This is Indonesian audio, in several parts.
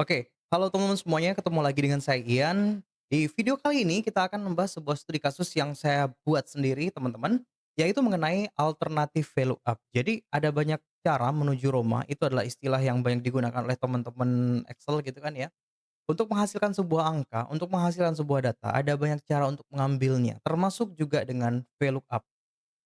Oke, halo teman-teman semuanya, ketemu lagi dengan saya Ian. Di video kali ini kita akan membahas sebuah studi kasus yang saya buat sendiri, teman-teman, yaitu mengenai alternatif value up. Jadi ada banyak cara menuju Roma, itu adalah istilah yang banyak digunakan oleh teman-teman Excel gitu kan ya. Untuk menghasilkan sebuah angka, untuk menghasilkan sebuah data, ada banyak cara untuk mengambilnya, termasuk juga dengan value up.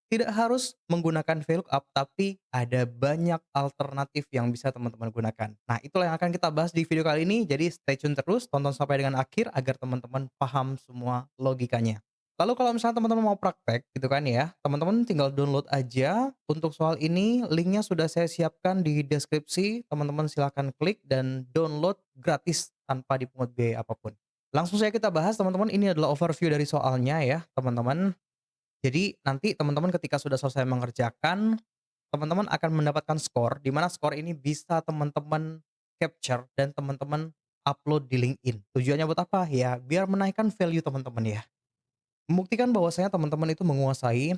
Tidak harus menggunakan VLOOKUP, tapi ada banyak alternatif yang bisa teman-teman gunakan. Nah, itulah yang akan kita bahas di video kali ini, jadi stay tune terus, tonton sampai dengan akhir agar teman-teman paham semua logikanya. Lalu kalau misalnya teman-teman mau praktek gitu kan ya, teman-teman tinggal download aja. Untuk soal ini, linknya sudah saya siapkan di deskripsi, teman-teman silahkan klik dan download gratis tanpa dipungut biaya apapun. Langsung saja kita bahas teman-teman, ini adalah overview dari soalnya ya teman-teman. Jadi nanti teman-teman ketika sudah selesai mengerjakan, teman-teman akan mendapatkan skor, di mana skor ini bisa teman-teman capture dan teman-teman upload di LinkedIn. Tujuannya buat apa? Ya biar menaikkan value teman-teman ya. Membuktikan bahwasanya teman-teman itu menguasai,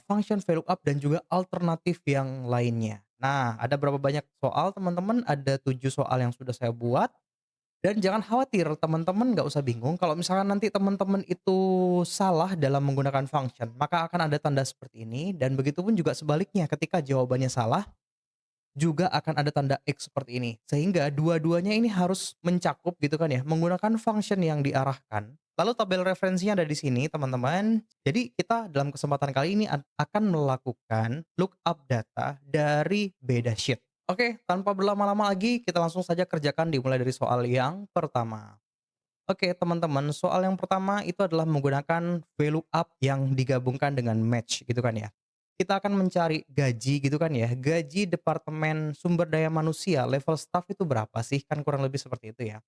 function VLOOKUP dan juga alternatif yang lainnya. Nah, ada berapa banyak soal teman-teman? Ada 7 soal yang sudah saya buat. Dan jangan khawatir, teman-teman nggak usah bingung kalau misalkan nanti teman-teman itu salah dalam menggunakan function, maka akan ada tanda seperti ini dan begitupun juga sebaliknya ketika jawabannya salah, juga akan ada tanda X seperti ini. Sehingga dua-duanya ini harus mencakup gitu kan ya, menggunakan function yang diarahkan. Lalu tabel referensinya ada di sini teman-teman. Jadi kita dalam kesempatan kali ini akan melakukan lookup data dari beda sheet. Oke, tanpa berlama-lama lagi kita langsung saja kerjakan dimulai dari soal yang pertama. Oke teman-teman, soal yang pertama itu adalah menggunakan VLOOKUP yang digabungkan dengan match gitu kan ya. Kita akan mencari gaji gitu kan ya, gaji Departemen Sumber Daya Manusia level staff itu berapa sih? Kan kurang lebih seperti itu ya.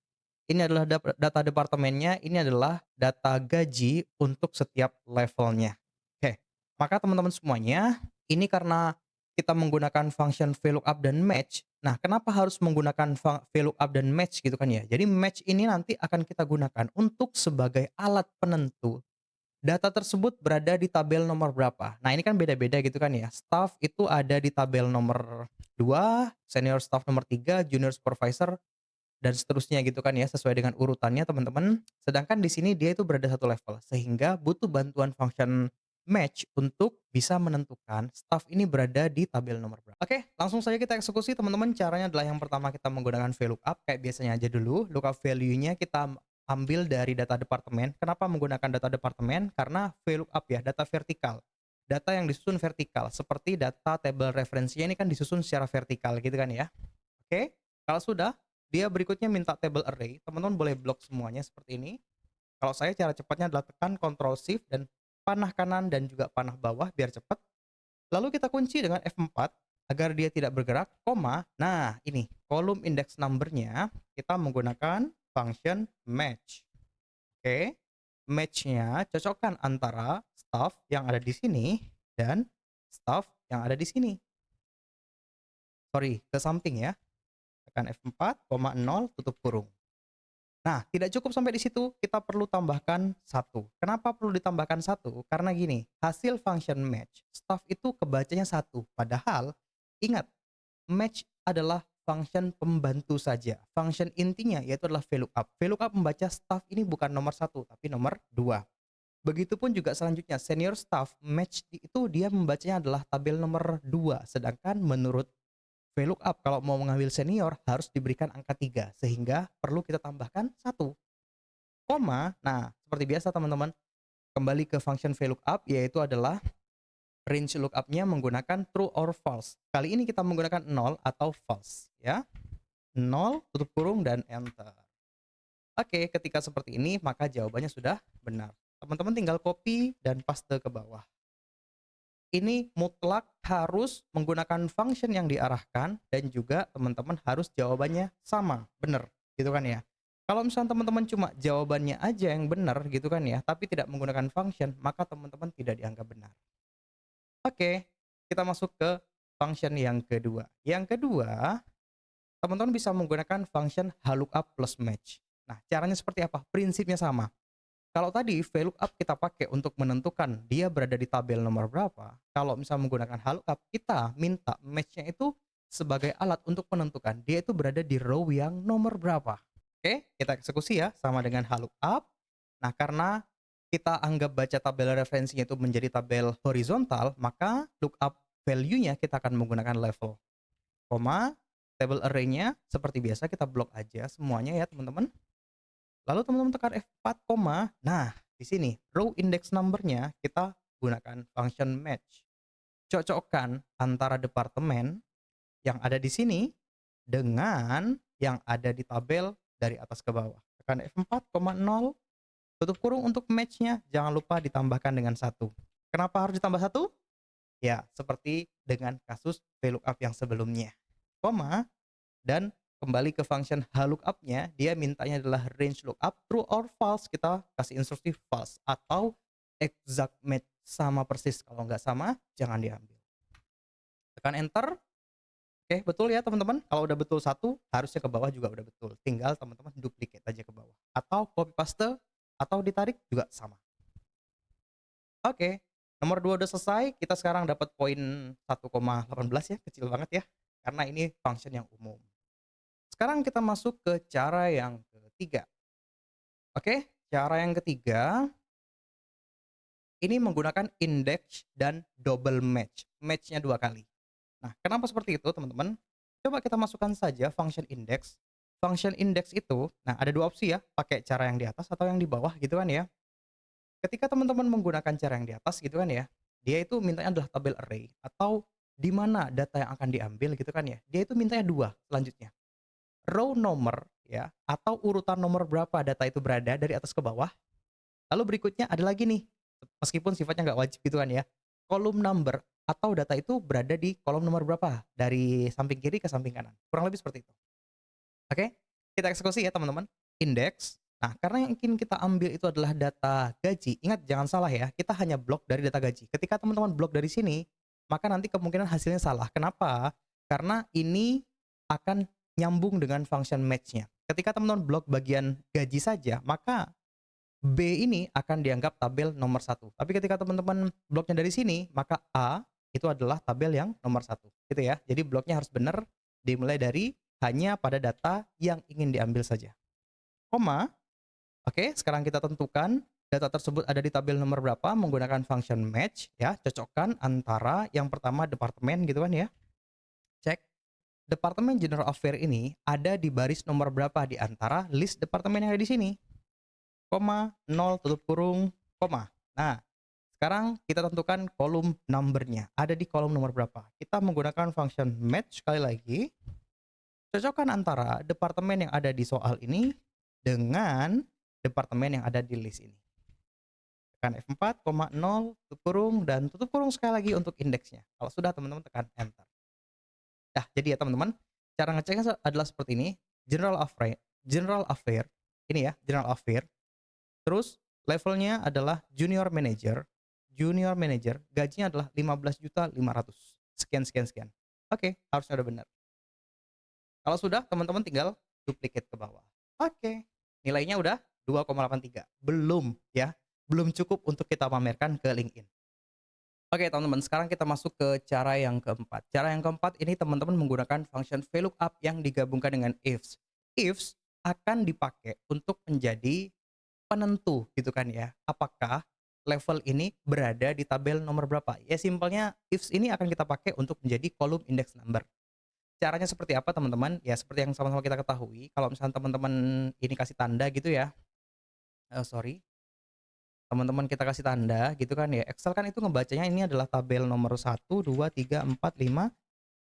Ini adalah data departemennya, ini adalah data gaji untuk setiap levelnya. Oke, maka teman-teman semuanya, ini karena kita menggunakan function VLOOKUP dan match. Nah, kenapa harus menggunakan VLOOKUP dan match gitu kan ya? Jadi match ini nanti akan kita gunakan untuk sebagai alat penentu data tersebut berada di tabel nomor berapa. Nah, ini kan beda-beda gitu kan ya. Staff itu ada di tabel nomor 2, senior staff nomor 3, junior supervisor dan seterusnya gitu kan ya, sesuai dengan urutannya teman-teman. Sedangkan di sini dia itu berada satu level, sehingga butuh bantuan function match untuk bisa menentukan staff ini berada di tabel nomor berapa. Oke, langsung saja kita eksekusi teman-teman. Caranya adalah yang pertama kita menggunakan VLOOKUP kayak biasanya aja dulu. Lookup value-nya kita ambil dari data departemen. Kenapa menggunakan data departemen? Karena VLOOKUP ya, data vertikal. Data yang disusun vertikal, seperti data tabel referensinya ini kan disusun secara vertikal gitu kan ya. Oke, kalau sudah, dia berikutnya minta table array, teman-teman boleh blok semuanya seperti ini. Kalau saya cara cepatnya adalah tekan Ctrl Shift dan panah kanan dan juga panah bawah biar cepat. Lalu kita kunci dengan F4 agar dia tidak bergerak, koma. Nah, ini kolom index number-nya kita menggunakan function match. Oke. Match-nya cocokkan antara staff yang ada di sini dan staff yang ada di sini. Sorry, ke samping ya. Tekan F4, koma 0, tutup kurung. Nah, tidak cukup sampai di situ, kita perlu tambahkan satu. Kenapa perlu ditambahkan satu? Karena gini, hasil function match, staff itu kebacanya satu. Padahal, ingat, match adalah function pembantu saja. Function intinya yaitu adalah VLOOKUP. VLOOKUP membaca staff ini bukan nomor satu, tapi nomor dua. Begitupun juga selanjutnya, senior staff match itu dia membacanya adalah tabel nomor 2. Sedangkan menurut VLOOKUP kalau mau mengambil senior harus diberikan angka 3 sehingga perlu kita tambahkan satu koma. Nah, seperti biasa teman-teman, kembali ke function VLOOKUP yaitu adalah range lookup-nya menggunakan true or false. Kali ini kita menggunakan 0 atau false ya. 0 tutup kurung dan enter. Oke, ketika seperti ini maka jawabannya sudah benar. Teman-teman tinggal copy dan paste ke bawah. Ini mutlak harus menggunakan function yang diarahkan dan juga teman-teman harus jawabannya sama, benar, gitu kan ya. Kalau misalnya teman-teman cuma jawabannya aja yang benar gitu kan ya, tapi tidak menggunakan function, maka teman-teman tidak dianggap benar. Oke, kita masuk ke function yang kedua. Yang kedua, teman-teman bisa menggunakan function lookup plus match. Nah, caranya seperti apa? Prinsipnya sama. Kalau tadi VLOOKUP kita pakai untuk menentukan dia berada di tabel nomor berapa, kalau misal menggunakan lookup, kita minta match-nya itu sebagai alat untuk menentukan dia itu berada di row yang nomor berapa. Oke, kita eksekusi ya, sama dengan lookup. Nah, karena kita anggap baca tabel referensinya itu menjadi tabel horizontal, maka lookup value-nya kita akan menggunakan level, koma, table array-nya seperti biasa kita blok aja semuanya ya teman-teman. Lalu teman-teman tekan F4, koma. Nah, di sini row index number-nya kita gunakan function match. Cocokkan antara departemen yang ada di sini dengan yang ada di tabel dari atas ke bawah. Tekan F4, 0, tutup kurung untuk match-nya, jangan lupa ditambahkan dengan satu. Kenapa harus ditambah satu? Ya, seperti dengan kasus VLOOKUP yang sebelumnya. Koma, dan kembali ke function lookup-nya, dia mintanya adalah range lookup, true or false, kita kasih instruksi false, atau exact match, sama persis. Kalau nggak sama, jangan diambil. Tekan enter. Oke, betul ya teman-teman. Kalau udah betul satu, harusnya ke bawah juga udah betul. Tinggal teman-teman duplicate aja ke bawah. Atau copy paste, atau ditarik juga sama. Oke, nomor 2 udah selesai. Kita sekarang dapat poin 1,18 ya, kecil banget ya. Karena ini function yang umum. Sekarang kita masuk ke cara yang ketiga. Oke, cara yang ketiga, ini menggunakan index dan double match. Match-nya 2 kali. Nah, kenapa seperti itu teman-teman? Coba kita masukkan saja function index. Function index itu, nah ada dua opsi ya, pakai cara yang di atas atau yang di bawah gitu kan ya. Ketika teman-teman menggunakan cara yang di atas gitu kan ya, dia itu mintanya adalah tabel array atau di mana data yang akan diambil gitu kan ya. Dia itu mintanya dua selanjutnya. Row nomor ya, atau urutan nomor berapa data itu berada dari atas ke bawah. Lalu berikutnya ada lagi nih, meskipun sifatnya nggak wajib gitu kan ya, kolom number atau data itu berada di kolom nomor berapa, dari samping kiri ke samping kanan. Kurang lebih seperti itu. Oke, kita eksekusi ya teman-teman. Index. Nah, karena yang ingin kita ambil itu adalah data gaji. Ingat jangan salah ya, kita hanya blok dari data gaji. Ketika teman-teman blok dari sini, maka nanti kemungkinan hasilnya salah. Kenapa? Karena ini akan nyambung dengan function match-nya. Ketika teman-teman blok bagian gaji saja, maka B ini akan dianggap tabel nomor satu. Tapi ketika teman-teman bloknya dari sini, maka A itu adalah tabel yang nomor satu. Gitu ya. Jadi bloknya harus benar, dimulai dari hanya pada data yang ingin diambil saja. Koma, oke, sekarang kita tentukan data tersebut ada di tabel nomor berapa menggunakan function match, ya, cocokkan antara yang pertama departemen gitu kan ya. Cek, departemen general affair ini ada di baris nomor berapa di antara list departemen yang ada di sini. Koma, 0, tutup kurung, koma. Nah, sekarang kita tentukan kolom numbernya. Ada di kolom nomor berapa. Kita menggunakan function match sekali lagi. Cocokkan antara departemen yang ada di soal ini dengan departemen yang ada di list ini. Tekan F4, 0, tutup kurung, dan tutup kurung sekali lagi untuk indeksnya. Kalau sudah teman-teman tekan enter. Nah, jadi ya teman-teman, cara ngeceknya adalah seperti ini. General affair, ini ya, general affair. Terus levelnya adalah junior manager. Junior manager gajinya adalah 15.500. Sekian sekian sekian. Oke, harusnya udah benar. Kalau sudah, teman-teman tinggal duplicate ke bawah. Oke, nilainya udah 2,83. Belum ya, belum cukup untuk kita pamerkan ke LinkedIn. Oke teman-teman, sekarang kita masuk ke cara yang keempat. Cara yang keempat ini teman-teman menggunakan function VLOOKUP yang digabungkan dengan ifs. Ifs akan dipakai untuk menjadi penentu gitu kan ya. Apakah level ini berada di tabel nomor berapa? Ya simpelnya ifs ini akan kita pakai untuk menjadi kolom index number. Caranya seperti apa teman-teman? Ya seperti yang sama-sama kita ketahui, kalau misalnya teman-teman ini kasih tanda gitu ya, sorry, teman-teman kita kasih tanda gitu kan ya, Excel kan itu ngebacanya ini adalah tabel nomor 1, 2, 3, 4, 5,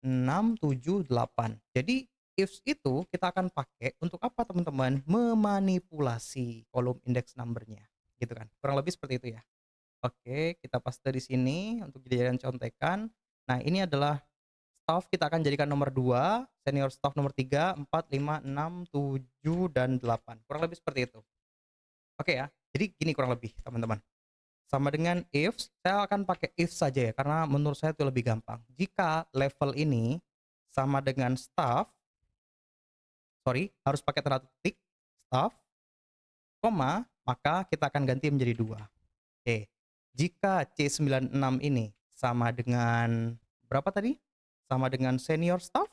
6, 7, 8. Jadi ifs itu kita akan pakai untuk apa teman-teman? Memanipulasi kolom index number-nya, gitu kan. Kurang lebih seperti itu ya. Oke, kita paste di sini untuk dijadikan contekan. Nah, ini adalah staff kita akan jadikan nomor 2, senior staff nomor 3, 4, 5, 6, 7, dan 8. Kurang lebih seperti itu. Oke ya. Jadi gini kurang lebih teman-teman. Sama dengan if, saya akan pakai if saja ya karena menurut saya itu lebih gampang. Jika level ini sama dengan staff, sorry, harus pakai tanda titik, staff, koma, maka kita akan ganti menjadi 2. Oke. Jika C96 ini sama dengan berapa tadi? Sama dengan senior staff,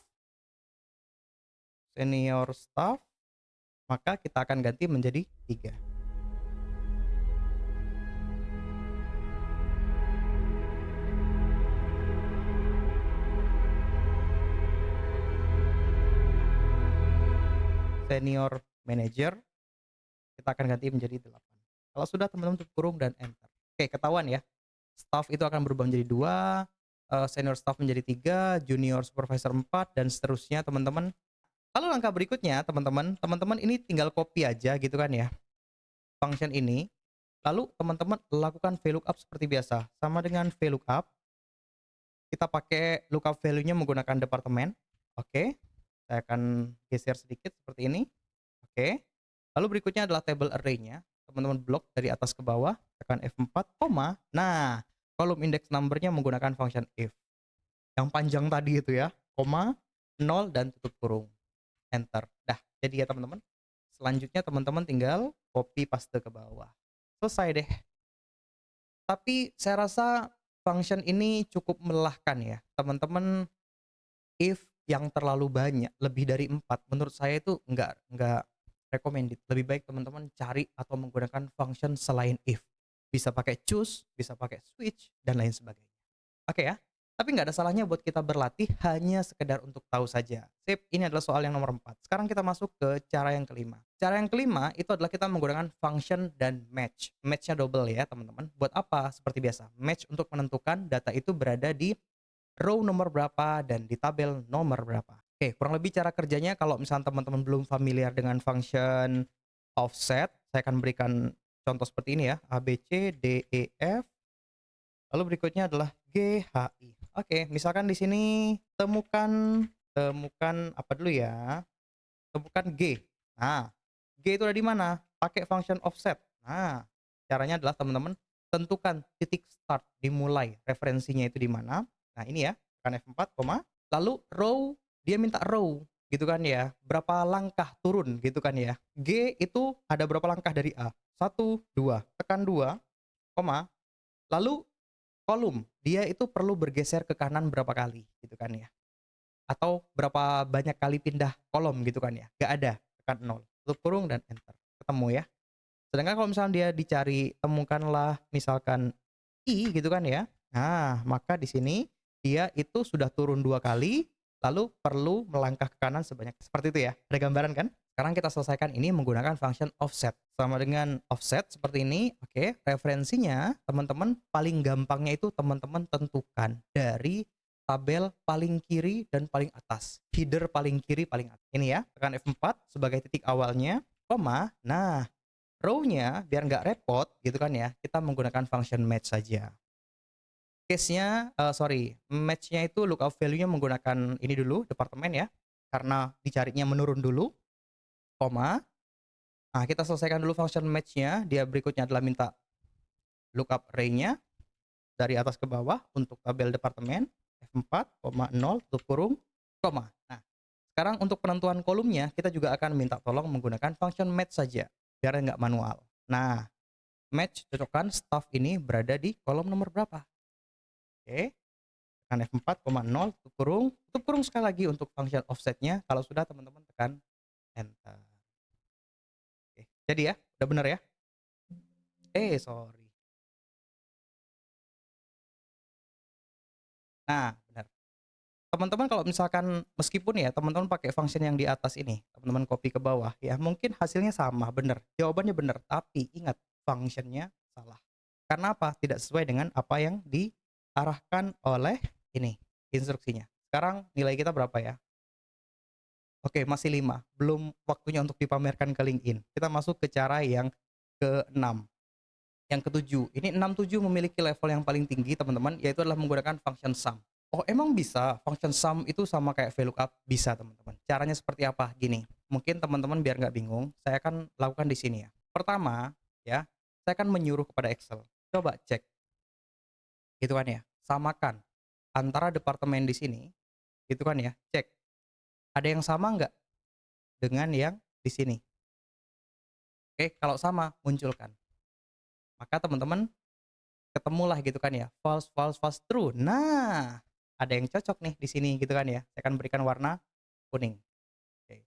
maka kita akan ganti menjadi 3. Senior manager, kita akan ganti menjadi 8. Kalau sudah, teman-teman tutup kurung dan enter. Oke, ketahuan ya, staff itu akan berubah menjadi 2, senior staff menjadi 3, junior supervisor 4, dan seterusnya teman-teman. Lalu langkah berikutnya teman-teman ini tinggal copy aja gitu kan ya, function ini, lalu teman-teman lakukan VLOOKUP seperti biasa. Sama dengan VLOOKUP, kita pakai lookup value-nya menggunakan departemen. Oke, saya akan geser sedikit seperti ini. Oke. Lalu berikutnya adalah table array-nya. Teman-teman blok dari atas ke bawah, tekan F4, koma. Nah, kolom index number-nya menggunakan function if. Yang panjang tadi itu ya, koma, 0 dan tutup kurung. Enter. Dah, jadi ya teman-teman. Selanjutnya teman-teman tinggal copy paste ke bawah. Selesai deh. Tapi saya rasa function ini cukup melelahkan ya. Teman-teman, if yang terlalu banyak, lebih dari 4, menurut saya itu nggak recommended. Lebih baik teman-teman cari atau menggunakan function selain if. Bisa pakai choose, bisa pakai switch, dan lain sebagainya. Oke ya. Tapi nggak ada salahnya buat kita berlatih hanya sekedar untuk tahu saja. Sip, ini adalah soal yang nomor 4. Sekarang kita masuk ke cara yang kelima. Cara yang kelima itu adalah kita menggunakan function dan match. Match-nya double ya teman-teman. Buat apa? Seperti biasa. Match untuk menentukan data itu berada di row nomor berapa dan di tabel nomor berapa. Oke, kurang lebih cara kerjanya kalau misalnya teman-teman belum familiar dengan function offset, saya akan berikan contoh seperti ini ya, A, B, C, D, E, F, lalu berikutnya adalah G, H, I. Oke, misalkan di sini temukan temukan apa dulu ya? Temukan G. Nah, G itu ada di mana? Pakai function offset. Nah, caranya adalah teman-teman tentukan titik start, dimulai, referensinya itu di mana. Nah, ini ya, tekan F4, lalu row, dia minta row, gitu kan ya. Berapa langkah turun, gitu kan ya. G itu ada berapa langkah dari A? 1, 2. Tekan 2, lalu kolom, dia itu perlu bergeser ke kanan berapa kali, gitu kan ya. Atau berapa banyak kali pindah kolom gitu kan ya, nggak ada, tekan 0, tutup kurung dan enter, ketemu ya. Sedangkan kalau misalnya dia dicari temukanlah misalkan I gitu kan ya, nah maka di sini dia itu sudah turun 2 kali, lalu perlu melangkah ke kanan sebanyak seperti itu ya, ada gambaran kan? Sekarang kita selesaikan ini menggunakan function offset. Sama dengan offset seperti ini, oke, referensinya teman-teman paling gampangnya itu teman-teman tentukan dari tabel paling kiri dan paling atas. Header paling kiri paling atas. Ini ya, tekan F4 sebagai titik awalnya, koma. Nah, row-nya biar nggak repot gitu kan ya, kita menggunakan function match saja. Case-nya, sorry, match-nya itu lookup value-nya menggunakan ini dulu, departemen ya, karena dicarinya menurun dulu, koma. Nah, kita selesaikan dulu function match-nya, dia berikutnya adalah minta lookup array-nya dari atas ke bawah untuk tabel departemen, F4, 0, tutup kurung, koma. Nah, sekarang untuk penentuan kolomnya, kita juga akan minta tolong menggunakan function match saja, biar nggak manual. Nah, match cocokkan staff ini berada di kolom nomor berapa. Oke, tekan F4, 0, tutup kurung sekali lagi untuk function offsetnya. Kalau sudah, teman-teman tekan enter. Oke, jadi ya, udah bener ya? Sorry. Nah, benar. Teman-teman kalau misalkan meskipun ya teman-teman pakai function yang di atas ini, teman-teman copy ke bawah ya, mungkin hasilnya sama, bener, jawabannya bener, tapi ingat functionnya salah. Karena apa? Tidak sesuai dengan apa yang diarahkan oleh ini, instruksinya. Sekarang nilai kita berapa ya? Oke, masih 5, belum waktunya untuk dipamerkan ke LinkedIn. Kita masuk ke cara yang ke-6. Yang ke-7, ini 6, 7 memiliki level yang paling tinggi teman-teman, yaitu adalah menggunakan function sum. Oh, emang bisa function sum itu sama kayak VLOOKUP? Bisa teman-teman. Caranya seperti apa? Gini, mungkin teman-teman biar nggak bingung, saya akan lakukan di sini ya. Pertama, ya, saya akan menyuruh kepada Excel. Coba cek, gitu kan ya. Samakan antara departemen di sini, gitu kan ya. Cek, ada yang sama nggak dengan yang di sini? Oke, kalau sama, munculkan. Maka teman-teman ketemulah gitu kan ya, false, false, false, true. Nah, ada yang cocok nih di sini gitu kan ya. Saya akan berikan warna kuning. Oke.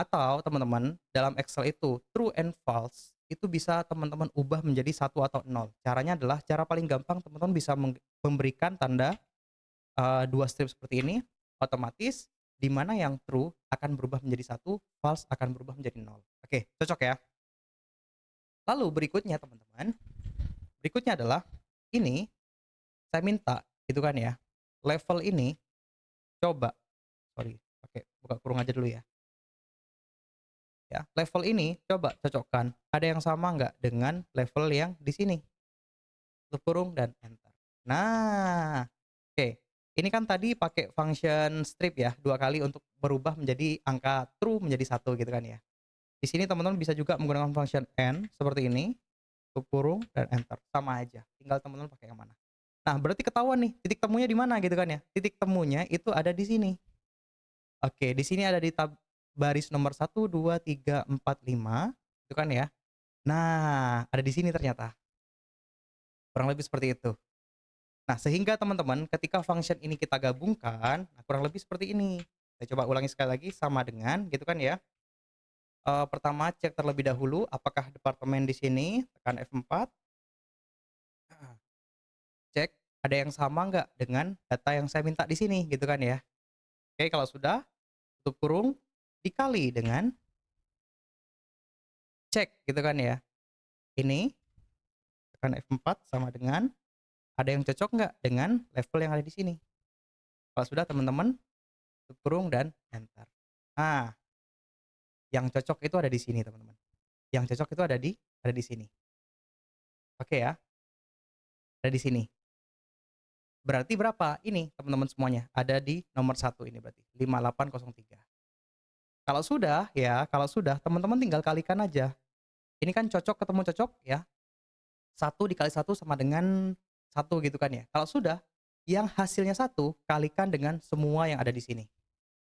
Atau teman-teman, dalam Excel itu true and false itu bisa teman-teman ubah menjadi satu atau nol. Caranya adalah cara paling gampang teman-teman bisa memberikan tanda 2 strip seperti ini, otomatis di mana yang true akan berubah menjadi satu, false akan berubah menjadi nol. Oke, cocok ya? Lalu berikutnya teman-teman, berikutnya adalah ini saya minta gitu kan ya, level ini coba sorry, pakai buka kurung aja dulu ya, level ini coba cocokkan, ada yang sama nggak dengan level yang di sini? Tutup kurung dan enter. Nah, oke. Ini kan tadi pakai function strip ya, 2 kali untuk berubah menjadi angka true menjadi satu gitu kan ya. Di sini teman-teman bisa juga menggunakan function AND seperti ini, tutup kurung dan enter, sama aja, tinggal teman-teman pakai yang mana. Nah, berarti ketahuan nih titik temunya di mana gitu kan ya, titik temunya itu ada di sini. Oke, di sini ada di baris nomor 1, 2, 3, 4, 5 itu kan ya. Nah, ada di sini ternyata, kurang lebih seperti itu. Nah, sehingga teman-teman ketika function ini kita gabungkan, nah kurang lebih seperti ini. Saya coba ulangi sekali lagi sama dengan gitu kan ya. Pertama cek terlebih dahulu apakah departemen di sini, tekan F4. Nah, cek ada yang sama nggak dengan data yang saya minta di sini gitu kan ya. Oke, kalau sudah tutup kurung dikali dengan cek gitu kan ya. Ini tekan F4 sama dengan ada yang cocok nggak dengan level yang ada di sini. Kalau sudah teman-teman tutup kurung dan enter. Nah, yang cocok itu ada di sini teman-teman. Yang cocok itu ada di sini. Oke ya, ada di sini. Berarti berapa? Ini teman-teman semuanya, ada di nomor satu ini berarti, 5803. Kalau sudah teman-teman tinggal kalikan aja. Ini kan cocok ketemu cocok ya, satu dikali satu sama dengan satu gitu kan ya. Kalau sudah, yang hasilnya satu kalikan dengan semua yang ada di sini.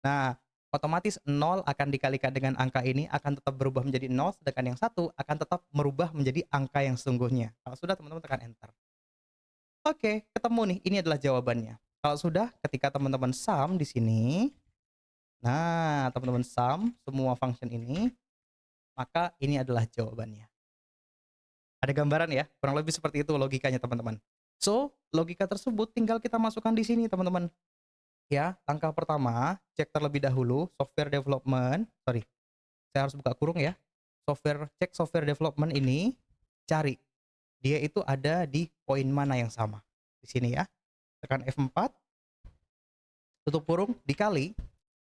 Nah, otomatis nol akan dikalikan dengan angka ini akan tetap berubah menjadi nol, sedangkan yang satu akan tetap merubah menjadi angka yang sesungguhnya. Kalau sudah teman-teman tekan enter. Oke, ketemu nih, ini adalah jawabannya. Kalau sudah, ketika teman-teman sum di sini, nah teman-teman sum semua function ini, maka ini adalah jawabannya. Ada gambaran ya? Kurang lebih seperti itu logikanya teman-teman. So, logika tersebut tinggal kita masukkan di sini teman-teman. Ya, langkah pertama, cek terlebih dahulu software development, sorry, saya harus buka kurung ya. Cek software development ini, cari dia itu ada di poin mana yang sama. Di sini ya. Tekan F4, tutup kurung, dikali,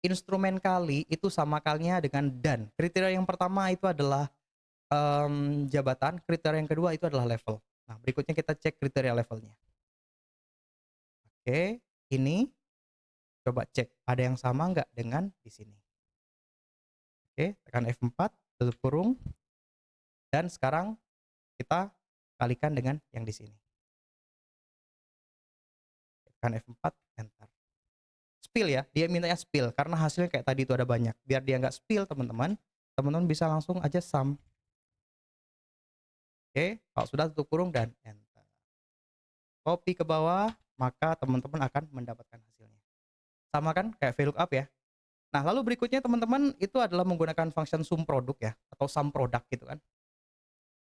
instrumen kali itu sama kalinya dengan dan. Kriteria yang pertama itu adalah jabatan, kriteria yang kedua itu adalah level. Nah, berikutnya kita cek kriteria levelnya. Oke, ini coba cek ada yang sama nggak dengan di sini. Oke, tekan F4, tutup kurung, dan sekarang kita kalikan dengan yang di sini. Tekan F4, enter. Spill ya, dia mintanya spill karena hasilnya kayak tadi itu ada banyak. Biar dia nggak spill teman-teman, teman-teman bisa langsung aja sum. Oke, kalau sudah tutup kurung dan enter. Copy ke bawah, maka teman-teman akan mendapatkan hasilnya. Sama kan kayak VLOOKUP ya. Nah, lalu berikutnya teman-teman itu adalah menggunakan function sum produk ya atau sum product gitu kan.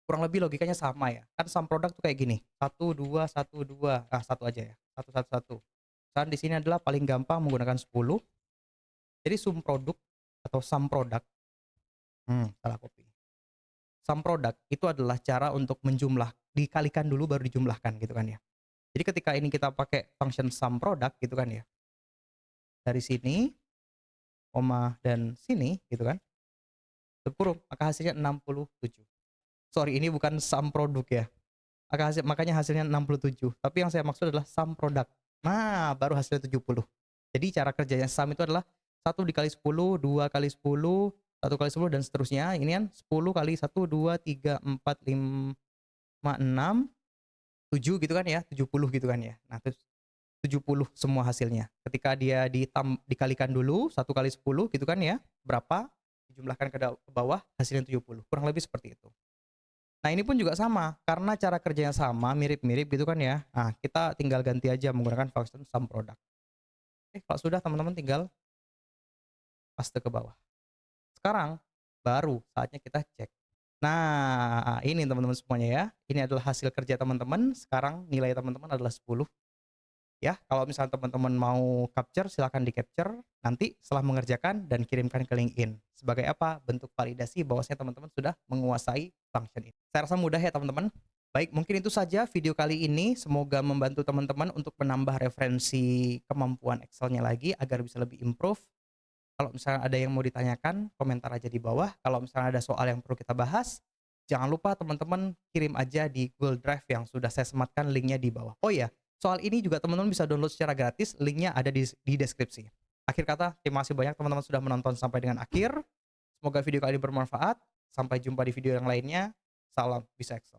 Kurang lebih logikanya sama ya. Kan sum product tuh kayak gini, satu 2 1 2. Ah, satu aja ya. Satu satu satu. Dan di sini adalah paling gampang menggunakan 10. Jadi sum produk atau sum product. Salah copy. Sum product itu adalah cara untuk menjumlah, dikalikan dulu baru dijumlahkan gitu kan ya. Jadi ketika ini kita pakai function sum product gitu kan ya. Dari sini, koma dan sini gitu kan. Tutup kurung, maka hasilnya 67. Sorry, ini bukan sum produk ya. Makanya hasilnya 67. Tapi yang saya maksud adalah sum product. Nah, baru hasilnya 70. Jadi cara kerjanya sum itu adalah satu dikali 10, 2 kali 10, 1 kali 10 dan seterusnya. Ini kan 10 kali 1, 2, 3, 4, 5, 6, 7 gitu kan ya, 70 gitu kan ya. Nah, terus 70 semua hasilnya. Ketika dia dikalikan dulu 1 kali 10 gitu kan ya, berapa? Dijumlahkan ke bawah hasilnya 70. Kurang lebih seperti itu. Nah, ini pun juga sama, karena cara kerjanya sama, mirip-mirip gitu kan ya. Nah, kita tinggal ganti aja menggunakan function sum product. Kalau sudah teman-teman tinggal paste ke bawah. Sekarang baru saatnya kita cek. Nah, ini teman-teman semuanya ya, ini adalah hasil kerja teman-teman, sekarang nilai teman-teman adalah 10 ya. Kalau misalnya teman-teman mau capture, silakan di-capture nanti setelah mengerjakan dan kirimkan ke LinkedIn. Sebagai apa? Bentuk validasi bahwasanya teman-teman sudah menguasai function ini. Saya rasa mudah ya teman-teman. Baik, mungkin itu saja video kali ini. Semoga membantu teman-teman untuk menambah referensi kemampuan Excel-nya lagi agar bisa lebih improve. Kalau misalnya ada yang mau ditanyakan, komentar aja di bawah. Kalau misalnya ada soal yang perlu kita bahas, jangan lupa teman-teman kirim aja di Google Drive yang sudah saya sematkan linknya di bawah. Oh iya, soal ini juga teman-teman bisa download secara gratis, linknya ada di deskripsi. Akhir kata, terima kasih banyak teman-teman sudah menonton sampai dengan akhir. Semoga video kali ini bermanfaat. Sampai jumpa di video yang lainnya. Salam bisa Excel.